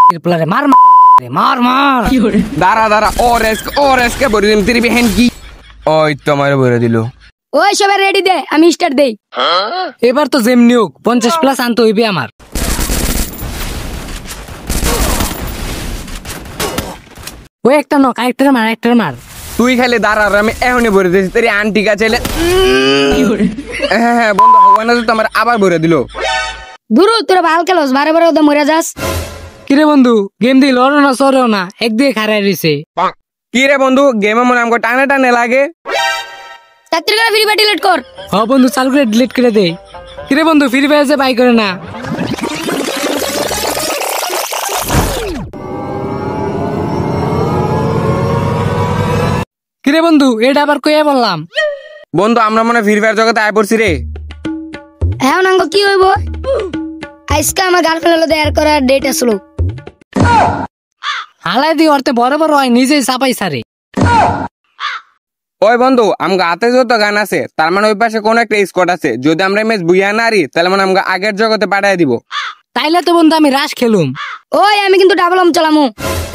প্লারে মার মার মার দাঁড়া দাঁড়া ওরেস কে বলে দিম তেরি বেহেন কি ওই তোমার বলে দিল ওই সবাই রেডি দে আমি স্টার্ট দেই এবার তো যেমনি হোক 50 প্লাস আনতে হইবে আমার ওই একটা নক আরেকটার মার তুই খালি দাঁড়া আমি এখনই ভরে দিয়েছি তেরি আন্টি কাছে হ্যাঁ বন্ধু হওয়া না তো তোমার আবার ভরে দিল দূর তোরা ভাল খেলোস বারে বারে ওদের মরে যাস কিরে বন্ধু গেম দিল না সরেও না একদিকে খারাই রইছে কি রে বন্ধু গেমে মনে আমাকে টানে টানে লাগে তাড়াতাড়ি করে ফ্রি ফায়ার ডিলিট কর হ্যাঁ বন্ধু চালু করে ডিলিট করে দে কিরে বন্ধু ফ্রি ফায়ার যে বাই করে না কিরে বন্ধু এটা আবার কইয়া বললাম বন্ধু আমরা মনে ফ্রি ফায়ার জগতে আয় পড়ছি রে এখন আঙ্গ কি হইব আজকে আমার গার্লফ্রেন্ড হলো দেয়ার করার ডেট আসলো হালাই দি অর্থে বড় বড় হয় নিজেই চাপাই সারে ওই বন্ধু আমগো হাতে যত গান আছে তার মানে ওই পাশে কোন একটা স্কোয়াড আছে যদি আমরা ম্যাচ বুইয়া না আরি তাহলে মানে আমগো আগের জগতে পাঠায় দিব তাইলে তো বন্ধু আমি রাশ খেলুম ওই আমি কিন্তু ডাবল আম চালামু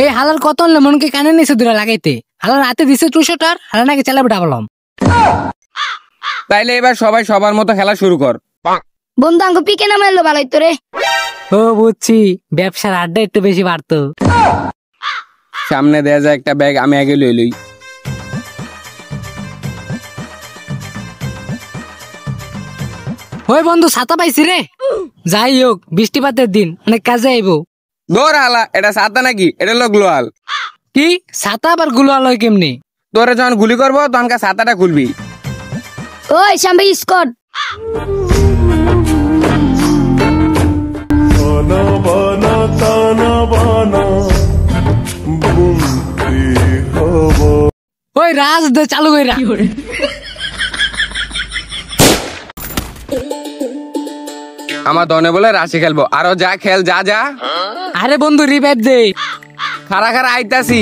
এই হালার কত হলে মনকে কানে নিছে দূরে লাগাইতে হালার হাতে দিছে 200টার হালা নাকি চালাবে ডাবল আম তাইলে এবার সবাই সবার মতো খেলা শুরু কর বন্ধু আঙ্গ পিকে নামে এলো ভালোই তো রে ও বুঝছি ব্যবসার আড্ডা একটু বেশি বাড়তো সামনে দেয়া যায় একটা ব্যাগ আমি আগে লই লই ওই বন্ধু ছাতা পাইছি রে যাই হোক বৃষ্টিপাতের দিন অনেক কাজে আইবো দৌড় হালা এটা ছাতা নাকি এটা হলো গ্লোয়াল কি ছাতা আবার গুলোয়াল হয় কেমনি তোরে যখন গুলি করবো তখন ছাতাটা খুলবি ওই সামনে স্কট ওই রাজ দে চালু কইরা আমার দনে বলে রাশি খেলবো আরো যা খেল যা যা আরে বন্ধু রিভাইভ দে খারা খারা আইতাছি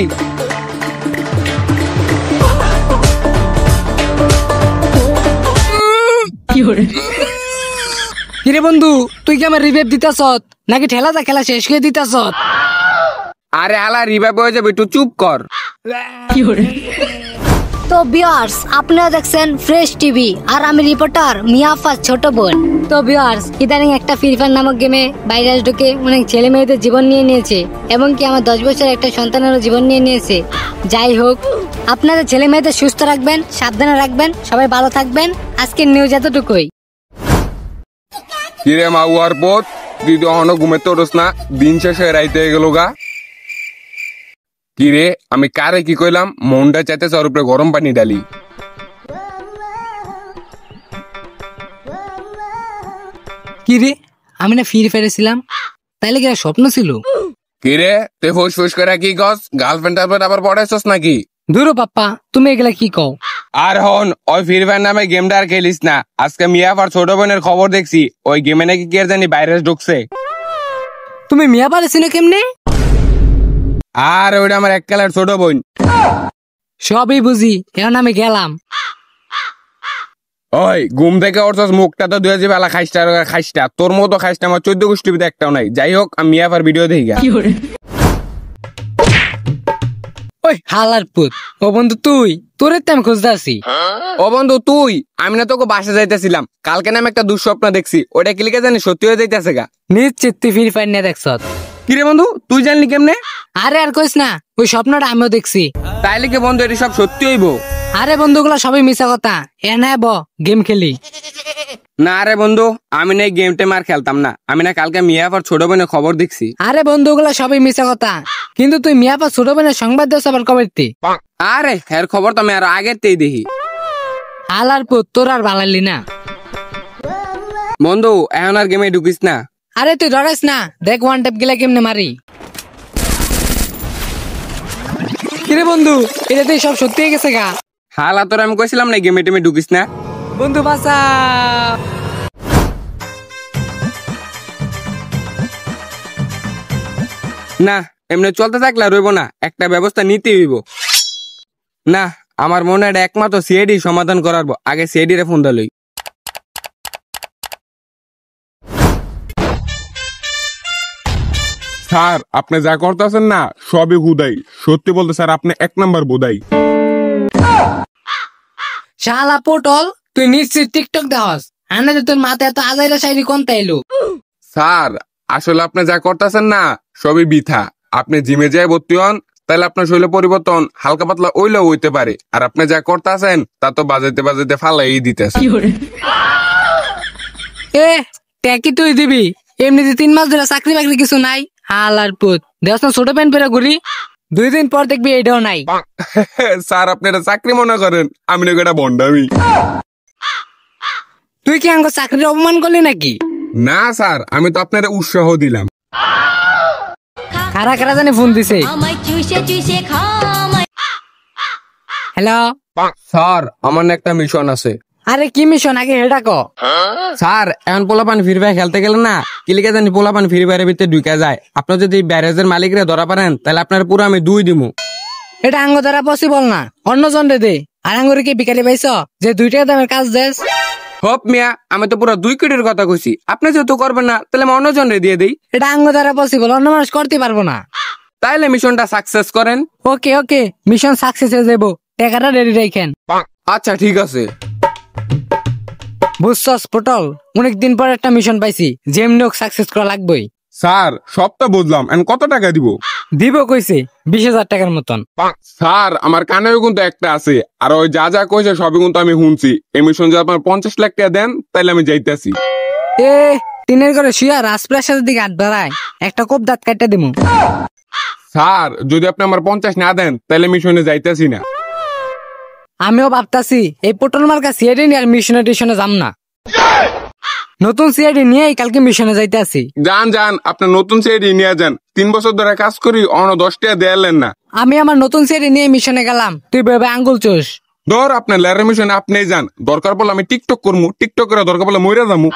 কিরে বন্ধু তুই কি আমার রিভাইভ দিতাছ নাকি ঠেলা যা খেলা শেষ করে দিতাছ আরে হালা রিভাইভ হয়ে যাবে একটু চুপ কর তো ভিউয়ার্স আপনারা দেখছেন ফ্রেশ টিভি আর আমি রিপোর্টার মিয়াফাজ ছোট বোন। তো ভিউয়ার্স ইদানিং একটা ফ্রি ফায়ার নামক গেমে ভাইরাস ঢুকে অনেক ছেলে মেয়েদের জীবন নিয়ে নিয়েছে এবং কি আমার 10 বছরের একটা সন্তানেরও জীবন নিয়ে নিয়েছে। যাই হোক আপনাদের ছেলে মেয়েদের সুস্থ রাখবেন, সাবধানে রাখবেন, সবাই ভালো থাকবেন। আজকের নিউজ এতটুকুই। কিরে মাউয়ার পথ দিদি অহনো ঘুমে তোরস না দিন শেষে রাইতে গেল গা কিরে আমি কারে কি কইলাম মনটা চাইতে ওর উপরে গরম পানি ডালি কিরে আমি না ফ্রি ফায়ারে ছিলাম তাইলে কি স্বপ্ন ছিল কিরে তুই ফুস ফুস করে কি গস গার্লফ্রেন্ড আবার পড়াইছস নাকি দূর পাপ্পা তুমি এগুলা কি কও আর হন ওই ফ্রি ফায়ার নামে গেমটা আর খেলিস না আজকে মিয়াফার ছোট বোনের খবর দেখছি ওই গেমে নাকি কি জানি ভাইরাস ঢুকছে তুমি মিয়া পারেছিলে কেমনে আর ওইটা আমার এক কালার ছোট বোন সবই বুঝি এখন আমি গেলাম ওই ঘুম থেকে ওরছস মুখটা তো দুই বেলা খাইসটা তোর মতো খাইসটা আমার 14 গোষ্ঠীতে একটাও নাই যাই হোক আমি মিয়াফার ভিডিও দেখি ওই হালার পুত ও বন্ধু তুই তোরে তো আমি খুঁজতে আছি ও বন্ধু তুই আমি না তোকে বাসা যাইতেছিলাম কালকে নামে একটা দুঃস্বপ্ন দেখছি ওটা কি লিখে জানি সত্যি হয়ে যাইতেছে গা নিশ্চিত তুই ফ্রি ফায়ার নিয়ে দেখছ কিরে বন্ধু তুই জানলি কেমনে আরে আর কইস না ওই স্বপ্নটা আমিও দেখছি তাইলে কি বন্ধু এটি সব সত্যি হইব আরে বন্ধুগুলা সবই মিছা কথা এ না গেম খেলি না রে বন্ধু আমি না এই গেমটা আর খেলতাম না আমি না কালকে মিয়াফার ছোট বোনের খবর দেখছি আরে বন্ধুগুলা সবই মিছা কথা কিন্তু তুই মিয়াফার ছোট বোনের সংবাদ দেওয়া আবার কবে আরে এর খবর তো আমি আর আগেরতেই দেখি হালার পুত তোর আর ভালালি না বন্ধু এখন আর গেমে ঢুকিস না আরে তুই ডরাইস না দেখ ওয়ান ট্যাপ গেলে কেমনে মারি কিরে বন্ধু এটা তুই সব সত্যি হয়ে গেছে গা হালা তোর আমি কইছিলাম না গেমে টেমে ঢুকিস না বন্ধু বাসা না এমনি চলতে থাকলে রইব না একটা ব্যবস্থা নিতে হইব না আমার মনে হয় একমাত্র সিআইডি সমাধান করাবো আগে সিআইডি রে ফোন দিলই স্যার আপনি যা করতেছেন না সবই হুদাই, সত্যি বলতে স্যার আপনি 1 নাম্বার বোধাই। শালা পটল, তুই নিশ্চিত টিকটক দেখাস? আনে তোর মাথায় এত আজাইরা শাড়ি কোন তাইলো? স্যার আসলে আপনি যা করতেছেন না সবই বৃথা। আপনি জিমে যায় ভর্তি হন, তাহলে আপনার শরীরে পরিবর্তন হালকা পাতলা ওইলেও হইতে পারে। আর আপনি যা করতেছেন তা তো বাজাইতে বাজাইতে ফালাই দিতেছে। এ ট্যাকি তুই দিবি? এমনিতে 3 মাস ধরে চাকরি বাকরি কিছু নাই। হালার পুত, দেখ না ছোট প্যান্ট পরে ঘুরি, 2 দিন পর দেখবি এটাও নাই। স্যার আপনি এটা চাকরি মনে করেন, আমি নাকি এটা বন্ডামি। তুই কি আঙ্গ চাকরির অপমান করলি নাকি? না স্যার, আমি তো আপনার উৎসাহ দিলাম। কারা কারা জানি ফোন দিছে। হ্যালো স্যার আমার না একটা মিশন আছে। আরে কি মিশন আগে হেটা ক। স্যার এখন পোলাপান ফ্রি ফায়ার খেলতে গেলে না কিলিকে জানি পোলাপান ফ্রি ফায়ারের ভিতরে ঢুকে যায়। আপনি যদি ব্যারেজের মালিকরা ধরা পারেন তাহলে আপনার পুরো আমি 2 দিমু। এটা আঙ্গ দ্বারা পসিবল না, অন্য জন দে। আর আঙ্গুরে কি বিকালি পাইছ যে 2 টাকা দামের কাজ দেস? হোপ মিয়া, আমি তো পুরো 2 কোটির কথা কইছি। আপনি যেহেতু করবেন না তাহলে আমি অন্যজন রে দিয়ে দেই। এটা আঙ্গ দ্বারা পসিবল, অন্য মানুষ করতে পারবো না। তাইলে মিশনটা সাকসেস করেন। ওকে ওকে, মিশন সাকসেস হয়ে যাবো, টাকাটা রেডি রাখেন। আচ্ছা ঠিক আছে। বুঝছস পটল, অনেকদিন পর একটা মিশন পাইছি, যেমনি হোক সাকসেস করা লাগবেই। স্যার সবটা বুঝলাম, এখন কত টাকা দিব? দিব কইছে 20,000 টাকার মতন। স্যার আমার কানেও কিন্তু একটা আছে, আর ওই যা যা কইছে সবই কিন্তু আমি শুনছি। এই মিশন যদি আপনার 50 লাখ টাকা দেন তাহলে আমি যাইতেছি। এ তিনের ঘরে শুয়া রাজপ্রাসাদের দিকে হাত বাড়ায়, একটা কোপ দাঁত কাটতে দিমু। স্যার যদি আপনি আমার 50 না দেন তাহলে মিশনে যাইতেছি না। আমিও ভাবতাছি এই পটল মার্কা সিআইডি নিয়ে আর মিশনে টিশনে যাম না। নতুন সিআইডি নিয়ে কালকে মিশনে যাইতে আসি। যান যান, আপনি নতুন সিআইডি নিয়ে যান। 3 বছর ধরে কাজ করি, অন্য 10 টাকা দেয়ালেন না। আমি আমার নতুন সিআইডি নিয়ে মিশনে গেলাম, তুই ভেবে আঙ্গুল চোষ। ধর আপনার লেয়ারের মিশনে আপনিই যান, দরকার পড়লে আমি টিকটক করবো, টিকটক করে দরকার পড়লে মইরা যাবো।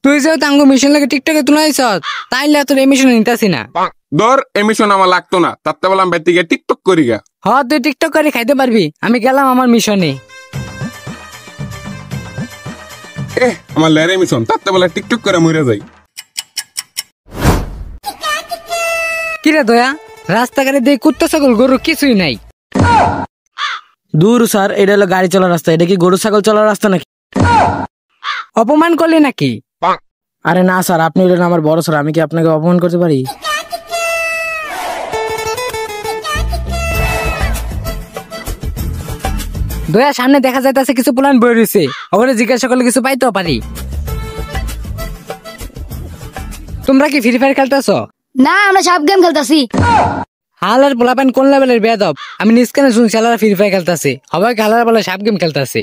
তুই যেহেতু আঙ্গুল মিশন লাগে টিকটকে তুলাইছ, তাইলে তোর এই মিশনে নিতেছি না। ধর এই মিশন আমার লাগতো না, তাতে বললাম বাইতে গিয়ে টিকটক করি গা। হ তুই টিকটক করে খাইতে পারবি, আমি গেলাম আমার মিশনে। আমার লেয়ারের মিশন, তাতে বলে টিকটক করে মইরা যাই। কিরে দয়া, রাস্তাঘাটে দিয়ে কুত্তা ছাগল গরু কিছুই নাই। দূর স্যার, এটা হলো গাড়ি চলার রাস্তা, এটা কি গরু ছাগল চলার রাস্তা নাকি? অপমান করলি নাকি? আরে না স্যার, আপনি হলেন আমার বড় স্যার, আমি কি আপনাকে অপমান করতে পারি? দয়া সামনে দেখা যাইতেছে কিছু প্ল্যান বই রয়েছে, ওখানে জিজ্ঞাসা করলে কিছু পাইতেও পারি। তোমরা কি ফ্রি ফায়ার খেলতেছ? না, আমরা সব গেম খেলতাছি। হালার পোলাপান কোন লেভেলের বেয়াদব, আমি নিষ্কানে শুনছি হালারা ফ্রি ফায়ার খেলতেছে, সবাই হালার বলে সব গেম খেলতেছে।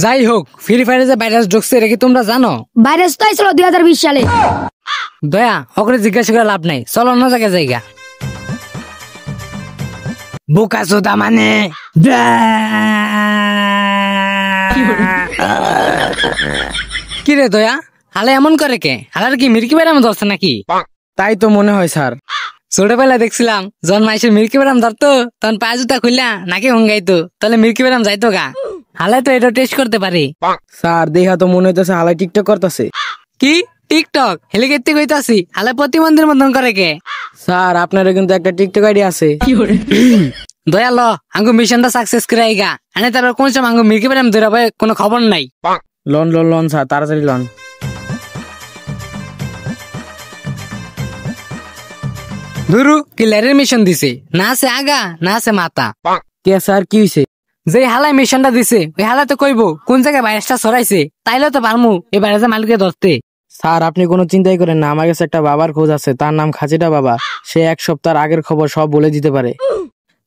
যাই হোক, ফ্রি ফায়ারে যে ভাইরাস ঢুকছে এটা কি তোমরা জানো? ভাইরাস তো আইছিল 2020 সালে। দয়া ওখানে জিজ্ঞাসা করে লাভ নাই, চলো অন্য জায়গায় জায়গা। বোকা চোদা মানে কি রে দয়া, হালে এমন করে কে? হালার কি মির্কি বেড়াম ধরছে নাকি? তাই তো মনে হয় স্যার। ছোটবেলায় দেখছিলাম যখন মাইসের মির্কি বেড়াম ধরতো তখন পায়ে জুতা খুললা নাকি হঙ্গাইতো, তাহলে মির্কি বেড়াম যাইতো গা। হালে তো এটা টেস্ট করতে পারি। স্যার দেখা তো মনে হইতেছে হালাই টিকটক করতেছে। কি টিকটক? হেলিকেতে কইতাছি, হালে প্রতিবন্ধীর মতন করে কে? স্যার আপনারও কিন্তু একটা টিকটক আইডি আছে। দয়াল আঙ্গু মিশনটা সাকসেস করে আইগা, আনে তারপর কোন সময় আঙ্গু মির্কি বেড়াম ধরে কোনো খবর নাই। লন লন লন স্যার, তাড়াতাড়ি লন। ধুরু কি লেরের মিশন দিছে, না আছে আগা না আছে মাথা। কে স্যার কি হইছে? যে হালাই মিশনটা দিছে ওই হালা তো কইবো কোন জায়গায় ভাইরাসটা ছড়াইছে, তাইলে তো পারমু এই ভাইরাসের মালিককে ধরতে। স্যার আপনি কোনো চিন্তাই করেন না, আমার কাছে একটা বাবার খোঁজ আছে, তার নাম খাজিটা বাবা। সে 1 সপ্তাহ আগের খবর সব বলে দিতে পারে।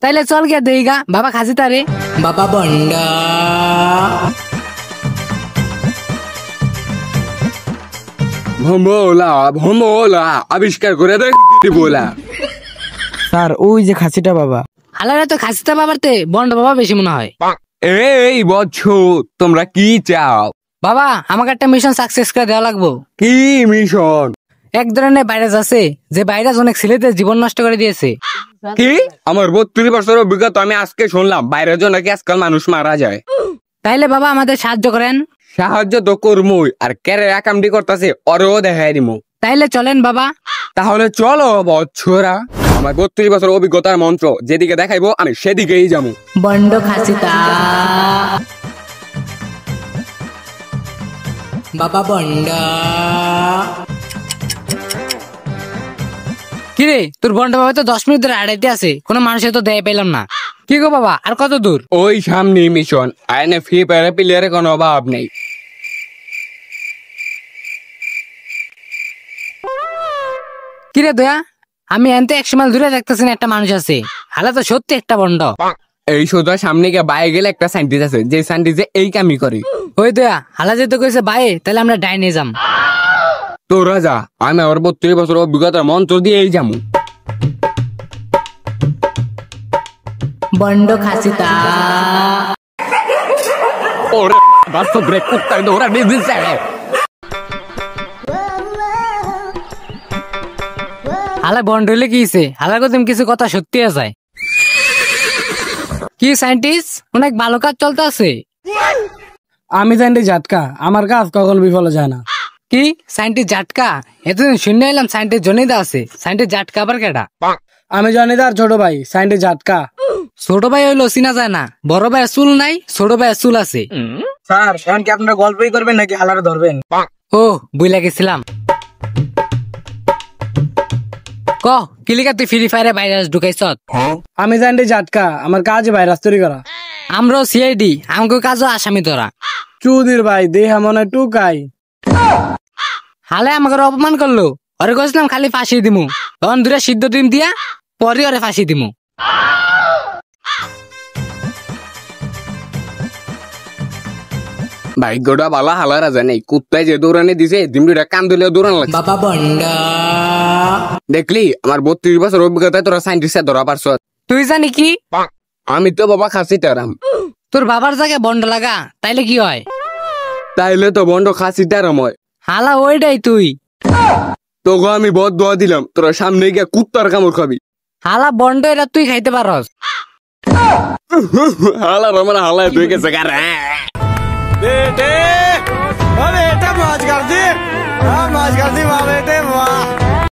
তাইলে চল গিয়া দেইগা বাবা খাজি তারে। বাবা বন্ডা ভোলা ভোলা আবিষ্কার করে দেখ বলা। স্যার ওই যে খাসিটা বাবা। হালারে তো খাসিতা বাবারতে বন্ড বাবা বেশি মনে হয়। এই বচ্চু তোমরা কি চাও? বাবা আমাকে একটা মিশন সাকসেস করে দেওয়া লাগবো। কি মিশন? এক ধরনের ভাইরাস আছে যে ভাইরাস অনেক ছেলেদের জীবন নষ্ট করে দিয়েছে। কি? আমার 32 বছরের অভিজ্ঞতা, আমি আজকে শুনলাম বাইরের জন্য নাকি আজকাল মানুষ মারা যায়। তাইলে বাবা আমাদের সাহায্য করেন। সাহায্য তো করমুই, আর কেরে একামটি করতেছে ওরেও দেখাই দিমু। তাইলে চলেন বাবা। তাহলে চলো বচ্ছরা, আমার 32 বছর অভিজ্ঞতার মন্ত্র যেদিকে দেখাইবো আমি সেদিকেই যাবো। বন্ড খাসিতা বাবা বন্ড। কিরে তোর বন্ড বাবা তো 10 মিনিট ধরে আড়াইতে আছে, কোনো মানুষের তো দেয় পেলাম না। কি গো বাবা, আর কত দূর? ওই সামনে মিশন, আইনে ফ্রি ফায়ার প্লেয়ারের কোনো অভাব নেই। কিরে দয়া, আমি এনতে 100 মাইল দূরে দেখতেছি না একটা মানুষ আছে, হালা তো সত্যি একটা বন্ড। এই সোজা সামনে গিয়ে বাইরে গেলে একটা সাইন্টিস্ট আছে, যে সাইন্টিস্ট এই কামই করে। ওই দয়া, হালা যেতে কইছে বাইরে, তাহলে আমরা ডাইনে যাম। তোরা যা, আমি আমার 32 বছর অভিজ্ঞতার মন্ত্র দিয়েই যাবো। বন্ড খাসিতা ওরে বাস্তব ব্রেক কুত্তায় দৌড়া দিয়েছে। হালা বন্ড হইলে কি হইছে? হালা তুমি কিছু কথা সত্যি আছে। কি সাইন্টিস্ট, অনেক ভালো কাজ চলতে আছে। আমি জানি ঝাটকা, আমার কাজ কখনো বিফল যায় না। কি সাইন্টিস্ট জাটকা? এতদিন শুনে এলাম সাইন্টিস্ট জনিদা আছে, সাইন্টিস্ট জাটকা আবার কেডা? আমি জানি তার ছোট ভাই সাইন্টিস্ট ঝাটকা। ছোট ভাই হইলো চিনা যায় না, বড় ভাইয়ের চুল নাই, ছোট ভাইয়ের চুল আছে। স্যার এখন কি আপনারা গল্পই করবেন নাকি হালারে ধরবেন? ও বুইলা গেছিলাম। ক কিলিকা তুই ফ্রি ফায়ারে ভাইরাস ঢুকাইছ? আমি জানি ঝাটকা, আমার কাজ ভাইরাস তৈরি করা। আমরাও সিআইডি, আমাকে কাজও আসামি তোরা। চুদির ভাই দেহা মনে টুকাই। হালে আমাকে অপমান করলো, ওরে কইছিলাম খালি ফাঁসি দিমু, তখন দূরে সিদ্ধ ডিম দিয়া পরে ওরে ফাঁসি দিমু। ভাগ্যটা ভালো, হালারা জানে কুত্তায় যে দৌড়ানি দিছে, দিমড়িটা কান দিলে দৌড়ান লাগছে। বাবা বন্ড। দেখলি আমার 32 বছর অভিজ্ঞতায় তোরা সাইন্টিস্ট ধরা পারছ। তুই জানি কি? আমি তো বাবা খাসি টারাম। তোর বাবার জায়গায় বন্ড লাগা, তাইলে কি হয়? তাইলে তো বন্ড খাসি টারাম হয়। হালা ওইটাই তুই। তোকে আমি বদ দোয়া দিলাম, তোরা সামনে গিয়ে কুত্তার কামড় খাবি। হালা বন্ড এটা তুই খাইতে পারস। হালা রমনা হালায় তুই গেছে গার। बेटे मौज कर दी, मौज कर दी वाह बेटे वाह।